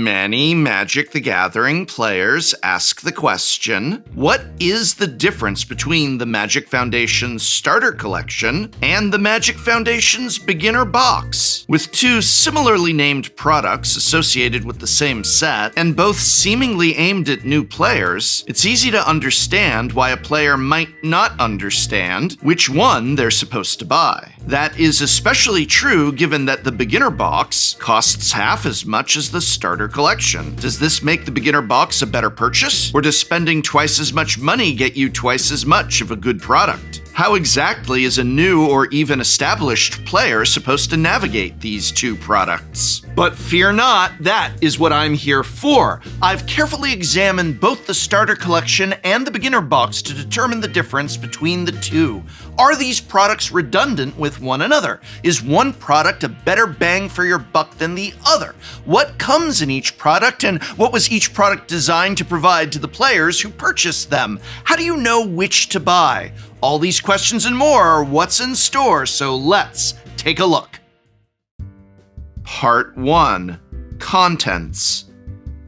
Many Magic the Gathering players ask the question, what is the difference between the Magic Foundation's Starter Collection and the Magic Foundation's Beginner Box? With two similarly named products associated with the same set, and both seemingly aimed at new players, it's easy to understand why a player might not understand which one they're supposed to buy. That is especially true given that the Beginner Box costs half as much as the Starter Collection. Does this make the Beginner Box a better purchase? Or does spending twice as much money get you twice as much of a good product? How exactly is a new or even established player supposed to navigate these two products? But fear not, that is what I'm here for. I've carefully examined both the Starter Collection and the Beginner Box to determine the difference between the two. Are these products redundant with one another? Is one product a better bang for your buck than the other? What comes in each product, and what was each product designed to provide to the players who purchased them? How do you know which to buy? All these questions and more are what's in store, so let's take a look. Part 1. Contents.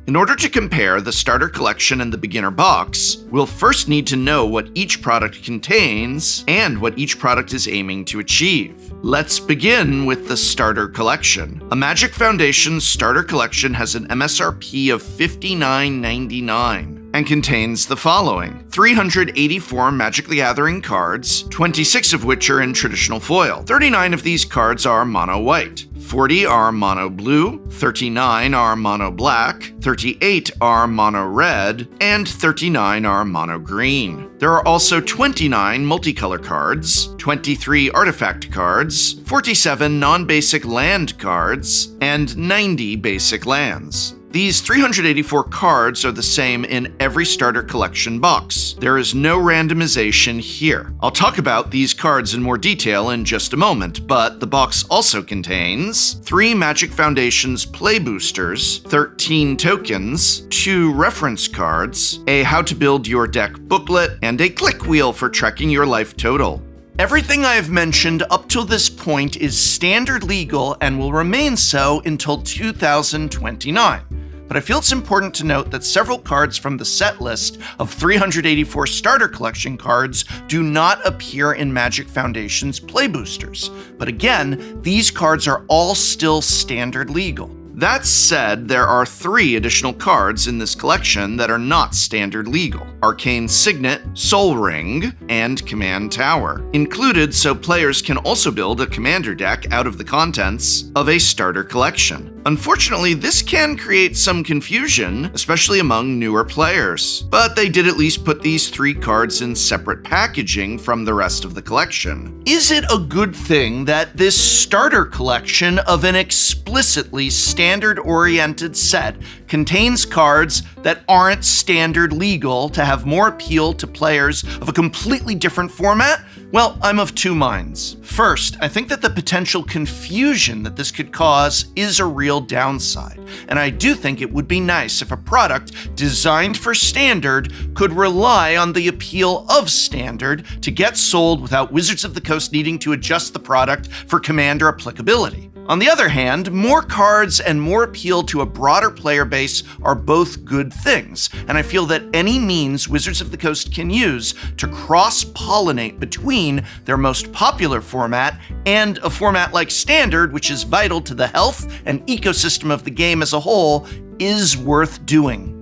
In order to compare the Starter Collection and the Beginner Box, we'll first need to know what each product contains and what each product is aiming to achieve. Let's begin with the Starter Collection. A Magic Foundation Starter Collection has an MSRP of $59.99 and contains the following: 384 Magic the Gathering cards, 26 of which are in traditional foil. 39 of these cards are mono white. 40 are mono blue, 39 are mono black, 38 are mono red, and 39 are mono green. There are also 29 multicolor cards, 23 artifact cards, 47 non-basic land cards, and 90 basic lands. These 384 cards are the same in every Starter Collection box. There is no randomization here. I'll talk about these cards in more detail in just a moment, but the box also contains 3 Magic Foundation's Play Boosters, 13 tokens, 2 reference cards, a How to Build Your Deck booklet, and a click wheel for tracking your life total. Everything I have mentioned up till this point is standard legal and will remain so until 2029. But I feel it's important to note that several cards from the set list of 384 Starter Collection cards do not appear in Magic Foundation's Play Boosters. But again, these cards are all still standard legal. That said, there are 3 additional cards in this collection that are not standard legal: Arcane Signet, Soul Ring, and Command Tower, included so players can also build a commander deck out of the contents of a Starter Collection. Unfortunately, this can create some confusion, especially among newer players, but they did at least put these 3 cards in separate packaging from the rest of the collection. Is it a good thing that this Starter Collection of an explicitly standard-oriented set contains cards that aren't standard legal to have more appeal to players of a completely different format? Well, I'm of 2 minds. First, I think that the potential confusion that this could cause is a real downside, and I do think it would be nice if a product designed for standard could rely on the appeal of standard to get sold without Wizards of the Coast needing to adjust the product for commander applicability. On the other hand, more cards and more appeal to a broader player base are both good things, and I feel that any means Wizards of the Coast can use to cross-pollinate between their most popular format and a format like Standard, which is vital to the health and ecosystem of the game as a whole, is worth doing.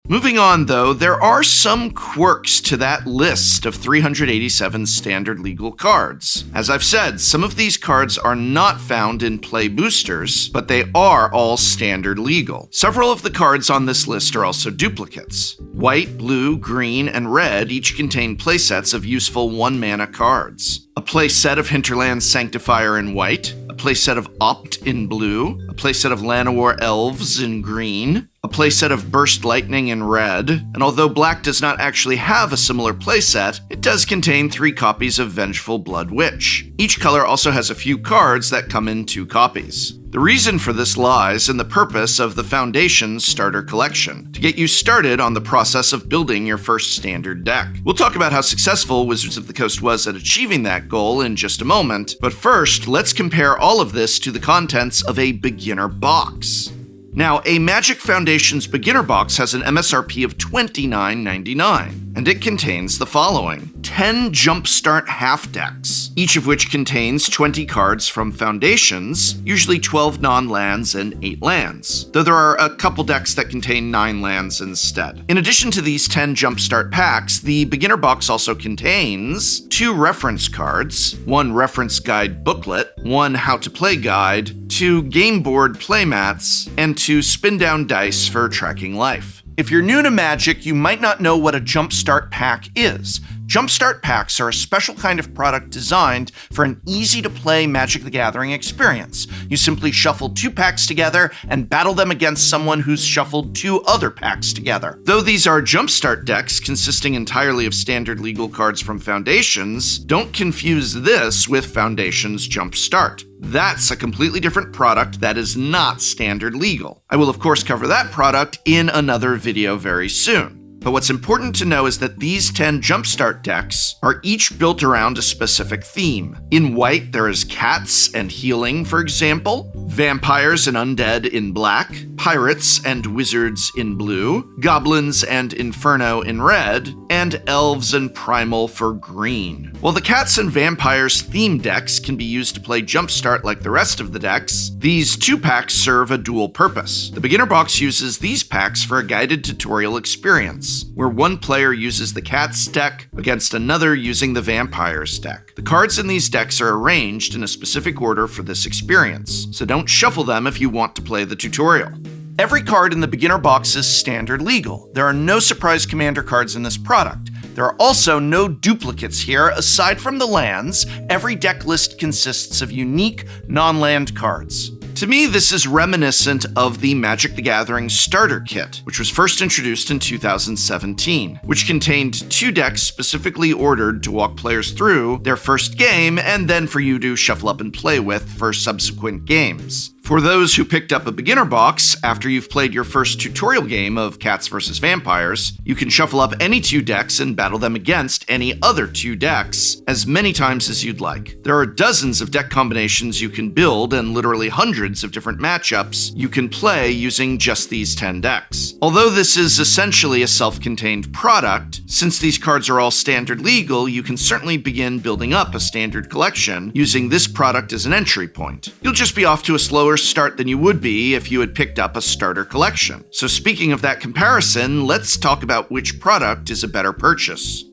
Moving on, though, there are some quirks to that list of 387 standard legal cards. As I've said, some of these cards are not found in Play Boosters, but they are all standard legal. Several of the cards on this list are also duplicates. White, blue, green, and red each contain playsets of useful 1-mana cards. A playset of Hinterland Sanctifier in white, a playset of Opt in blue, a playset of Llanowar Elves in green, a playset of Burst Lightning in red, and although black does not actually have a similar playset, it does contain 3 copies of Vengeful Blood Witch. Each color also has a few cards that come in 2 copies. The reason for this lies in the purpose of the Foundation's Starter Collection, to get you started on the process of building your first standard deck. We'll talk about how successful Wizards of the Coast was at achieving that goal in just a moment, but first, let's compare all of this to the contents of a beginner box. Now, a Magic Foundations beginner box has an MSRP of $29.99, and it contains the following: 10 Jumpstart half decks, each of which contains 20 cards from Foundations, usually 12 non-lands and 8 lands, though there are a couple decks that contain 9 lands instead. In addition to these 10 Jumpstart packs, the beginner box also contains 2 reference cards, 1 reference guide booklet, 1 how to play guide, 2 game board playmats, and 2 spin down dice for tracking life. If you're new to Magic, you might not know what a Jumpstart pack is. Jumpstart packs are a special kind of product designed for an easy-to-play Magic the Gathering experience. You simply shuffle 2 packs together and battle them against someone who's shuffled 2 other packs together. Though these are Jumpstart decks consisting entirely of standard legal cards from Foundations, don't confuse this with Foundations Jumpstart. That's a completely different product that is not standard legal. I will of course cover that product in another video very soon. But what's important to know is that these 10 Jumpstart decks are each built around a specific theme. In white, there is cats and healing, for example, vampires and undead in black, pirates and wizards in blue, goblins and inferno in red, and elves and primal for green. While the cats and vampires theme decks can be used to play Jumpstart like the rest of the decks, these 2 packs serve a dual purpose. The beginner box uses these packs for a guided tutorial experience, where one player uses the Cats deck against another using the Vampires deck. The cards in these decks are arranged in a specific order for this experience, so don't shuffle them if you want to play the tutorial. Every card in the beginner box is standard legal. There are no surprise commander cards in this product. There are also no duplicates here. Aside from the lands, every deck list consists of unique non-land cards. To me, this is reminiscent of the Magic the Gathering starter kit, which was first introduced in 2017, which contained 2 decks specifically ordered to walk players through their first game and then for you to shuffle up and play with for subsequent games. For those who picked up a beginner box, after you've played your first tutorial game of Cats vs. Vampires, you can shuffle up any 2 decks and battle them against any other 2 decks as many times as you'd like. There are dozens of deck combinations you can build and literally hundreds of different matchups you can play using just these 10 decks. Although this is essentially a self-contained product, since these cards are all standard legal, you can certainly begin building up a standard collection using this product as an entry point. You'll just be off to a slower start than you would be if you had picked up a starter collection. So speaking of that comparison, let's talk about which product is a better purchase.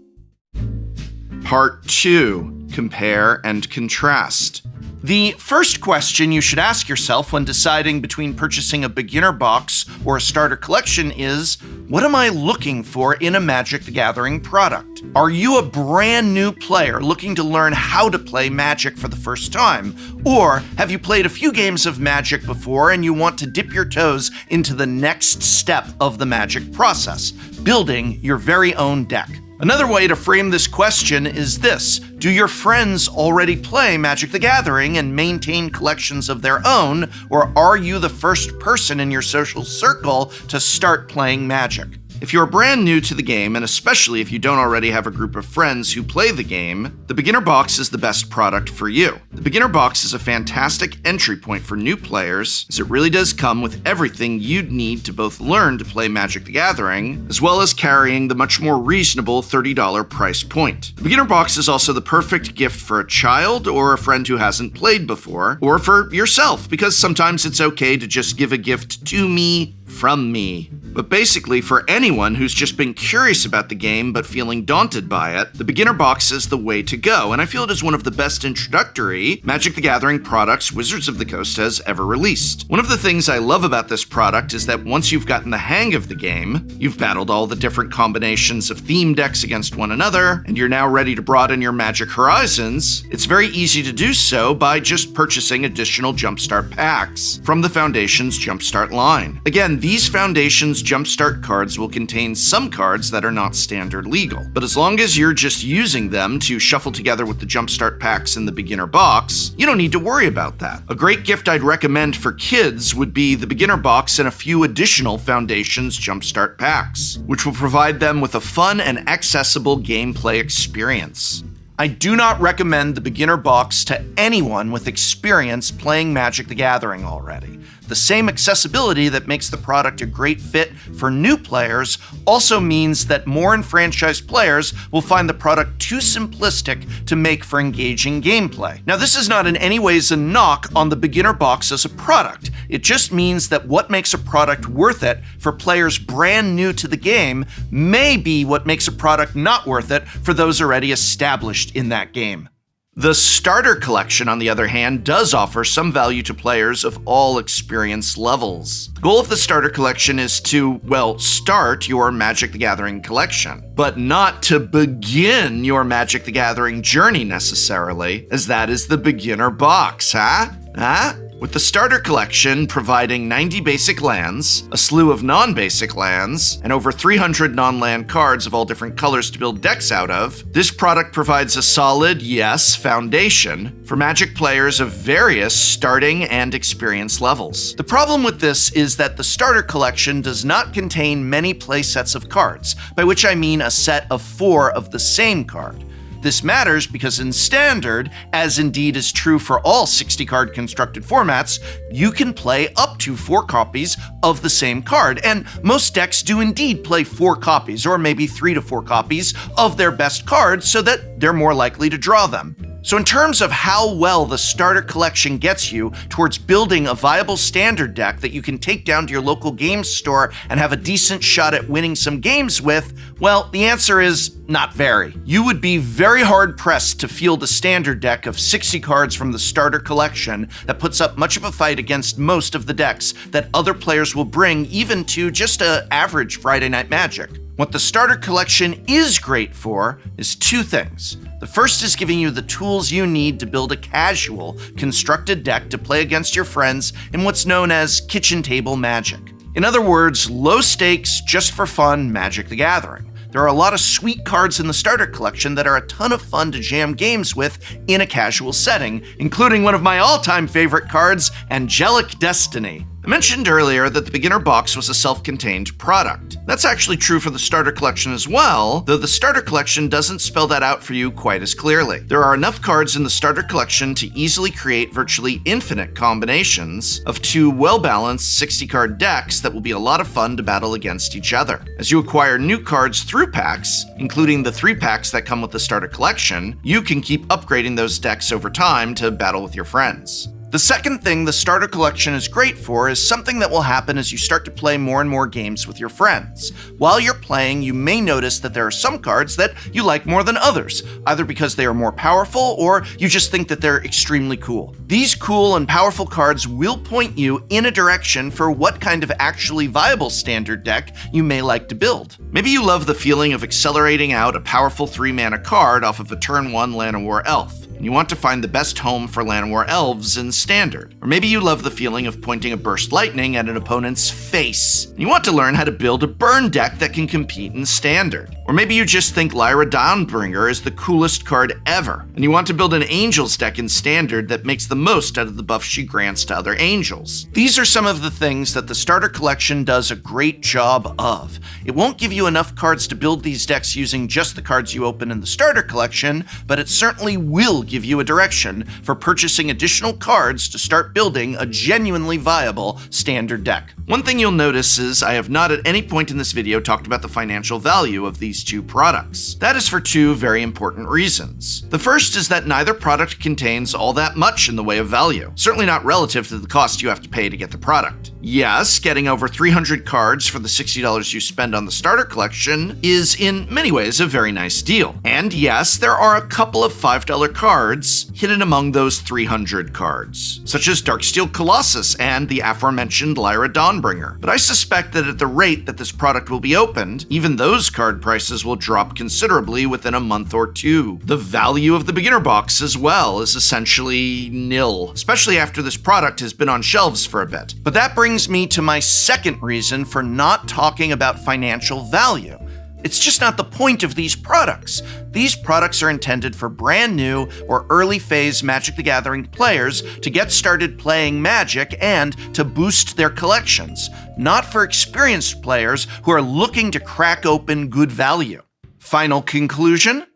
Part 2. Compare and contrast. The first question you should ask yourself when deciding between purchasing a beginner box or a starter collection is, what am I looking for in a Magic the Gathering product? Are you a brand new player looking to learn how to play Magic for the first time? Or have you played a few games of Magic before and you want to dip your toes into the next step of the Magic process, building your very own deck? Another way to frame this question is this: do your friends already play Magic the Gathering and maintain collections of their own, or are you the first person in your social circle to start playing Magic? If you're brand new to the game, and especially if you don't already have a group of friends who play the game, the beginner box is the best product for you. The beginner box is a fantastic entry point for new players, as it really does come with everything you'd need to both learn to play Magic the Gathering, as well as carrying the much more reasonable $30 price point. The beginner box is also the perfect gift for a child or a friend who hasn't played before, or for yourself, because sometimes it's okay to just give a gift to me from me. But basically, for anyone who's just been curious about the game but feeling daunted by it, the beginner box is the way to go, and I feel it is one of the best introductory Magic the Gathering products Wizards of the Coast has ever released. One of the things I love about this product is that once you've gotten the hang of the game, you've battled all the different combinations of theme decks against one another, and you're now ready to broaden your Magic horizons, it's very easy to do so by just purchasing additional Jumpstart packs from the Foundations Jumpstart line. Again, these Foundations Jumpstart cards will contain some cards that are not standard legal, but as long as you're just using them to shuffle together with the Jumpstart packs in the beginner box, you don't need to worry about that. A great gift I'd recommend for kids would be the beginner box and a few additional Foundations Jumpstart packs, which will provide them with a fun and accessible gameplay experience. I do not recommend the beginner box to anyone with experience playing Magic the Gathering already. The same accessibility that makes the product a great fit for new players also means that more enfranchised players will find the product too simplistic to make for engaging gameplay. Now, this is not in any ways a knock on the beginner box as a product. It just means that what makes a product worth it for players brand new to the game may be what makes a product not worth it for those already established in that game. The Starter Collection, on the other hand, does offer some value to players of all experience levels. The goal of the Starter Collection is to, well, start your Magic the Gathering collection, but not to begin your Magic the Gathering journey necessarily, as that is the beginner box, huh? With the Starter Collection providing 90 basic lands, a slew of non-basic lands, and over 300 non-land cards of all different colors to build decks out of, this product provides a solid, yes, foundation for Magic players of various starting and experience levels. The problem with this is that the Starter Collection does not contain many play sets of cards, by which I mean a set of 4 of the same card. This matters because in Standard, as indeed is true for all 60-card constructed formats, you can play up to 4 copies of the same card, and most decks do indeed play 4 copies, or maybe 3 to 4 copies, of their best cards so that they're more likely to draw them. So in terms of how well the Starter Collection gets you towards building a viable Standard deck that you can take down to your local games store and have a decent shot at winning some games with, well, the answer is not very. You would be very hard-pressed to field a Standard deck of 60 cards from the Starter Collection that puts up much of a fight against most of the decks that other players will bring even to just an average Friday Night Magic. What the Starter Collection is great for is 2 things. The first is giving you the tools you need to build a casual, constructed deck to play against your friends in what's known as kitchen table Magic. In other words, low stakes, just for fun Magic the Gathering. There are a lot of sweet cards in the Starter Collection that are a ton of fun to jam games with in a casual setting, including one of my all-time favorite cards, Angelic Destiny. I mentioned earlier that the beginner box was a self-contained product. That's actually true for the Starter Collection as well, though the Starter Collection doesn't spell that out for you quite as clearly. There are enough cards in the Starter Collection to easily create virtually infinite combinations of 2 well-balanced 60-card decks that will be a lot of fun to battle against each other. As you acquire new cards through packs, including the 3 packs that come with the Starter Collection, you can keep upgrading those decks over time to battle with your friends. The second thing the Starter Collection is great for is something that will happen as you start to play more and more games with your friends. While you're playing, you may notice that there are some cards that you like more than others, either because they are more powerful or you just think that they're extremely cool. These cool and powerful cards will point you in a direction for what kind of actually viable Standard deck you may like to build. Maybe you love the feeling of accelerating out a powerful 3-mana card off of a turn 1 Llanowar Elf, and you want to find the best home for Llanowar Elves in Standard. Or maybe you love the feeling of pointing a Burst Lightning at an opponent's face, and you want to learn how to build a burn deck that can compete in Standard. Or maybe you just think Lyra Dawnbringer is the coolest card ever, and you want to build an Angels deck in Standard that makes the most out of the buffs she grants to other Angels. These are some of the things that the Starter Collection does a great job of. It won't give you enough cards to build these decks using just the cards you open in the Starter Collection, but it certainly will give you a direction for purchasing additional cards to start building a genuinely viable Standard deck. One thing you'll notice is I have not at any point in this video talked about the financial value of these 2 products. That is for 2 very important reasons. The first is that neither product contains all that much in the way of value, certainly not relative to the cost you have to pay to get the product. Yes, getting over 300 cards for the $60 you spend on the Starter Collection is in many ways a very nice deal. And yes, there are a couple of $5 cards hidden among those 300 cards, such as Darksteel Colossus and the aforementioned Lyra Dawnbringer. But I suspect that at the rate that this product will be opened, even those card prices will drop considerably within a month or 2. The value of the beginner box as well is essentially nil, especially after this product has been on shelves for a bit. But that brings me to my second reason for not talking about financial value. It's just not the point of these products. These products are intended for brand new or early phase Magic the Gathering players to get started playing Magic and to boost their collections, not for experienced players who are looking to crack open good value. Final conclusion?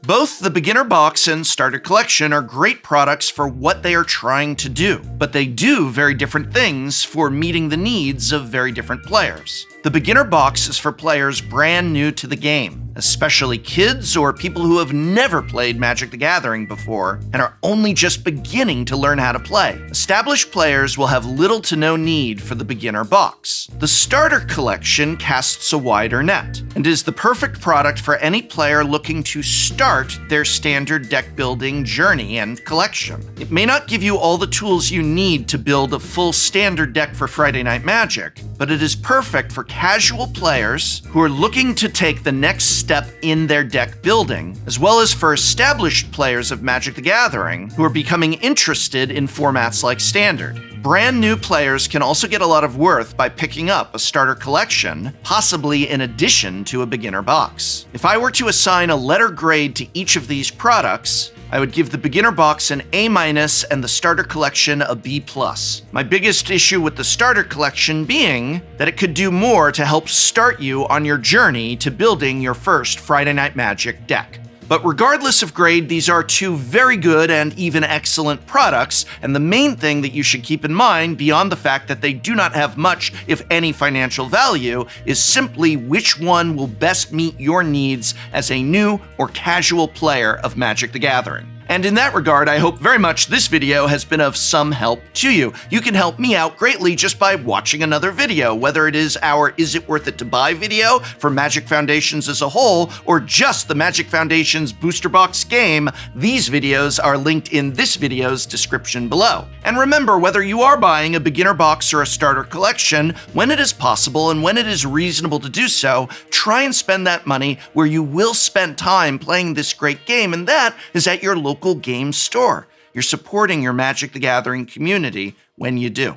Both the Beginner Box and Starter Collection are great products for what they are trying to do, but they do very different things for meeting the needs of very different players. The Beginner Box is for players brand new to the game, especially kids or people who have never played Magic the Gathering before and are only just beginning to learn how to play. Established players will have little to no need for the Beginner Box. The Starter Collection casts a wider net and is the perfect product for any player looking to start their standard deck building journey and collection. It may not give you all the tools you need to build a full standard deck for Friday Night Magic, but it is perfect for casual players who are looking to take the next step in their deck building, as well as for established players of Magic the Gathering who are becoming interested in formats like Standard. Brand new players can also get a lot of worth by picking up a Starter Collection, possibly in addition to a Beginner Box. If I were to assign a letter grade to each of these products, I would give the Beginner Box an A- and the Starter Collection a B+. My biggest issue with the Starter Collection being that it could do more to help start you on your journey to building your first Friday Night Magic deck. But regardless of grade, these are two very good and even excellent products, and the main thing that you should keep in mind, beyond the fact that they do not have much, if any, financial value, is simply which one will best meet your needs as a new or casual player of Magic the Gathering. And in that regard, I hope very much this video has been of some help to you. You can help me out greatly just by watching another video, whether it is our Is It Worth It to Buy video for Magic Foundations as a whole, or just the Magic Foundations Booster Box game. These videos are linked in this video's description below. And remember, whether you are buying a Beginner Box or a Starter Collection, when it is possible and when it is reasonable to do so, try and spend that money where you will spend time playing this great game, and that is at your local game store. You're supporting your Magic the Gathering community when you do.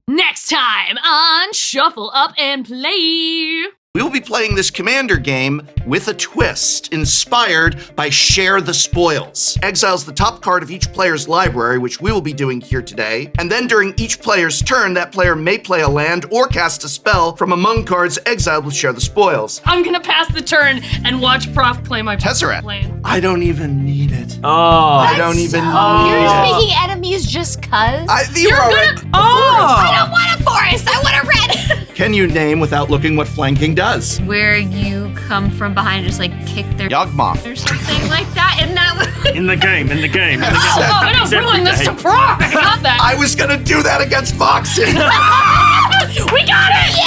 Next time on Shuffle Up and Play. We will be playing this Commander game with a twist, inspired by Share the Spoils. Exiles the top card of each player's library, which we will be doing here today, and then during each player's turn, that player may play a land or cast a spell from among cards exiled with Share the Spoils. I'm gonna pass the turn and watch Prof play my Tezzeret. plan. I don't even need it. Oh. I don't even need You're it. just making enemies just cuz? You're already. I don't want a forest, I want a red! Can you name without looking what flanking does? Where you come from behind and just like kick their Yawgmoth. or something like that, and that In the game. Oh, I don't ruin this to Prof! I got that! I was gonna do that against Foxy. We got it!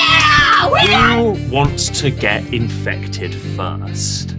Yeah! Who wants to get infected first?